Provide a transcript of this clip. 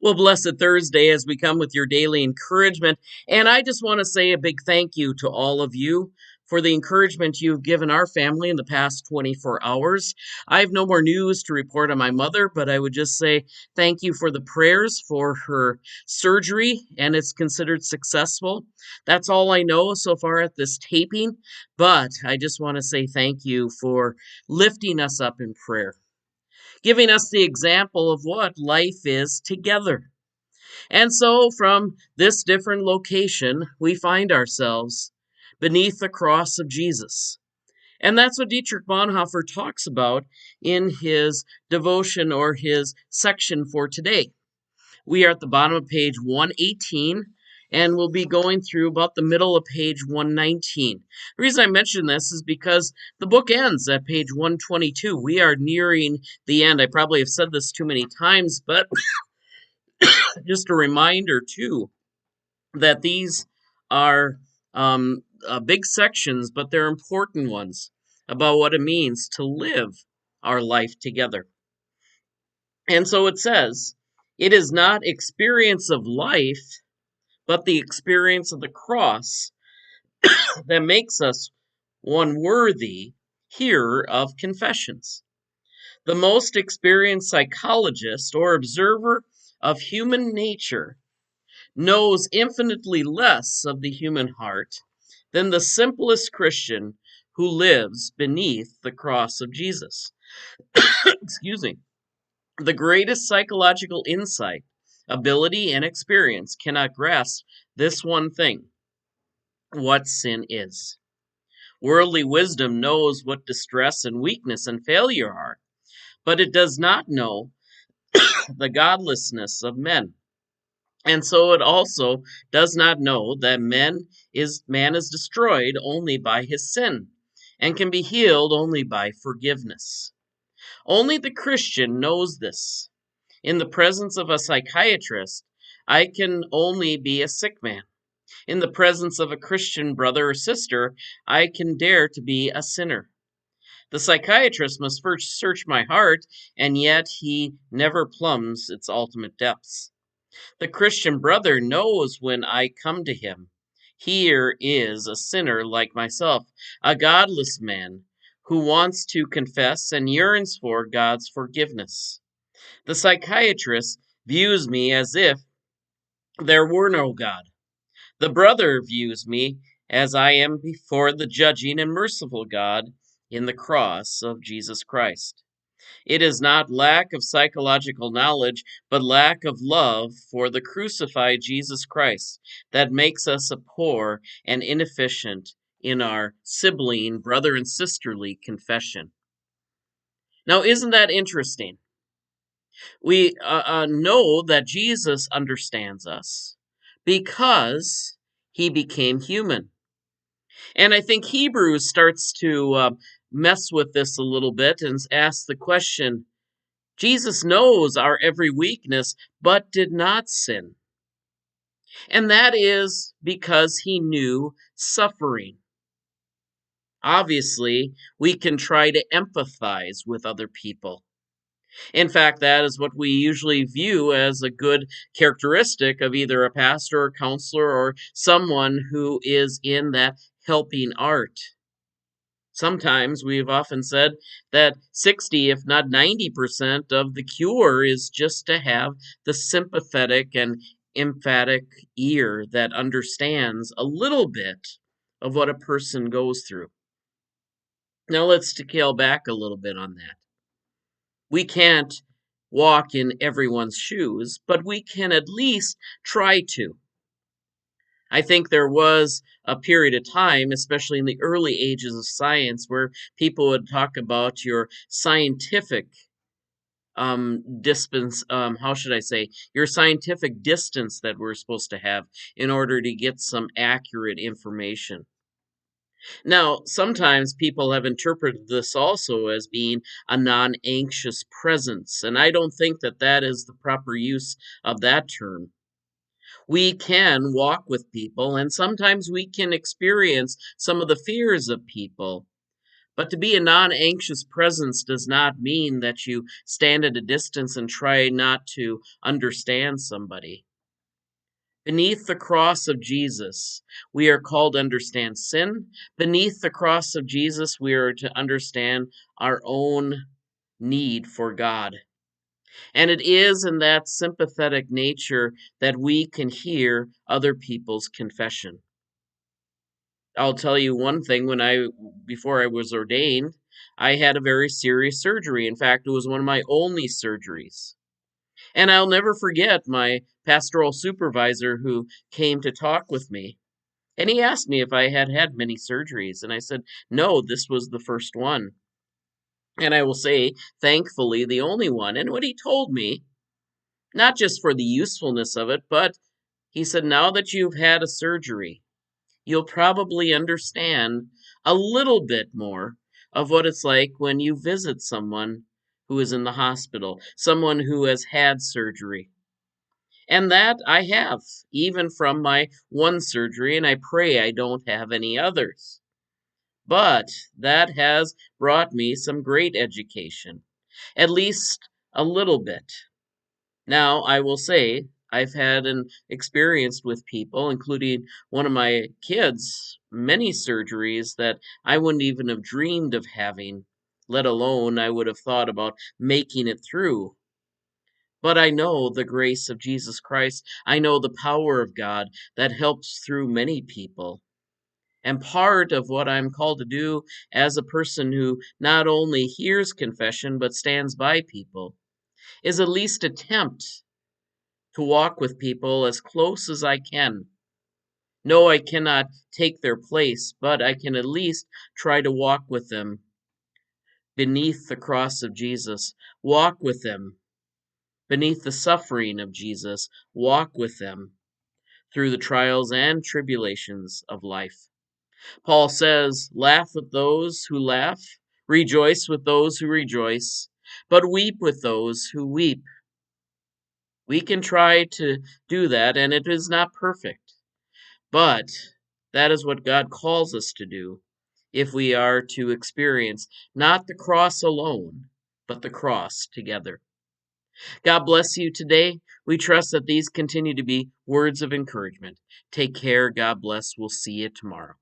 Well, blessed Thursday as we come with your daily encouragement. And I just want to say a big thank you to all of you for the encouragement you've given our family in the past 24 hours. I have no more news to report on my mother, but I would just say thank you for the prayers for her surgery, and it's considered successful. That's all I know so far at this taping, but I just want to say thank you for lifting us up in prayer, giving us the example of what life is together. And so, from this different location, we find ourselves beneath the cross of Jesus. And that's what Dietrich Bonhoeffer talks about in his devotion or his section for today. We are at the bottom of page 118, and we'll be going through about the middle of page 119. The reason I mention this is because the book ends at page 122. We are nearing the end. I probably have said this too many times, but just a reminder, too, that these are big sections, but they're important ones about what it means to live our life together. And so it says, it is not experience of life, but the experience of the cross that makes us one worthy hearer of confessions. The most experienced psychologist or observer of human nature knows infinitely less of the human heart than the simplest Christian who lives beneath the cross of Jesus. Excuse me. The greatest psychological insight, ability, and experience cannot grasp this one thing: what sin is. Worldly wisdom knows what distress and weakness and failure are, but it does not know the godlessness of men. And so it also does not know that man is destroyed only by his sin and can be healed only by forgiveness. Only the Christian knows this. In the presence of a psychiatrist, I can only be a sick man. In the presence of a Christian brother or sister, I can dare to be a sinner. The psychiatrist must first search my heart, and yet he never plumbs its ultimate depths. The Christian brother knows when I come to him. Here is a sinner like myself, a godless man who wants to confess and yearns for God's forgiveness. The psychiatrist views me as if there were no God. The brother views me as I am before the judging and merciful God in the cross of Jesus Christ. It is not lack of psychological knowledge, but lack of love for the crucified Jesus Christ that makes us a poor and inefficient in our sibling, brother, and sisterly confession. Now, isn't that interesting? We know that Jesus understands us because he became human. And I think Hebrews starts to mess with this a little bit and asks the question: Jesus knows our every weakness, but did not sin. And that is because he knew suffering. Obviously, we can try to empathize with other people. In fact, that is what we usually view as a good characteristic of either a pastor or counselor or someone who is in that helping art. Sometimes we've often said that 60, if not 90% of the cure is just to have the sympathetic and emphatic ear that understands a little bit of what a person goes through. Now let's scale back a little bit on that. We can't walk in everyone's shoes, but we can at least try to. I think there was a period of time, especially in the early ages of science, where people would talk about your scientific how should I say, your scientific distance that we're supposed to have in order to get some accurate information. Now, sometimes people have interpreted this also as being a non anxious presence, and I don't think that that is the proper use of that term. We can walk with people, and sometimes we can experience some of the fears of people, But to be a non anxious presence does not mean that you stand at a distance and try not to understand somebody. Beneath the cross of Jesus, we are called to understand sin. Beneath the cross of Jesus, we are to understand our own need for God. And it is in that sympathetic nature that we can hear other people's confession. I'll tell you one thing, before I was ordained, I had a very serious surgery. In fact, it was one of my only surgeries. And I'll never forget my pastoral supervisor who came to talk with me. And he asked me if I had had many surgeries. And I said, no, this was the first one. And I will say, thankfully, the only one. And what he told me, not just for the usefulness of it, but he said, now that you've had a surgery, you'll probably understand a little bit more of what it's like when you visit someone who is in the hospital, someone who has had surgery. And that I have, even from my one surgery, and I pray I don't have any others. But that has brought me some great education, at least a little bit. Now, I will say, I've had an experience with people, including one of my kids, many surgeries that I wouldn't even have dreamed of having, let alone I would have thought about making it through. But I know the grace of Jesus Christ. I know the power of God that helps through many people. And part of what I'm called to do as a person who not only hears confession but stands by people is at least attempt to walk with people as close as I can. No, I cannot take their place, but I can at least try to walk with them beneath the cross of Jesus. Walk with them beneath the suffering of Jesus. Walk with them through the trials and tribulations of life. Paul says, laugh with those who laugh, rejoice with those who rejoice, but weep with those who weep. We can try to do that, and it is not perfect. But that is what God calls us to do if we are to experience not the cross alone, but the cross together. God bless you today. We trust that these continue to be words of encouragement. Take care. God bless. We'll see you tomorrow.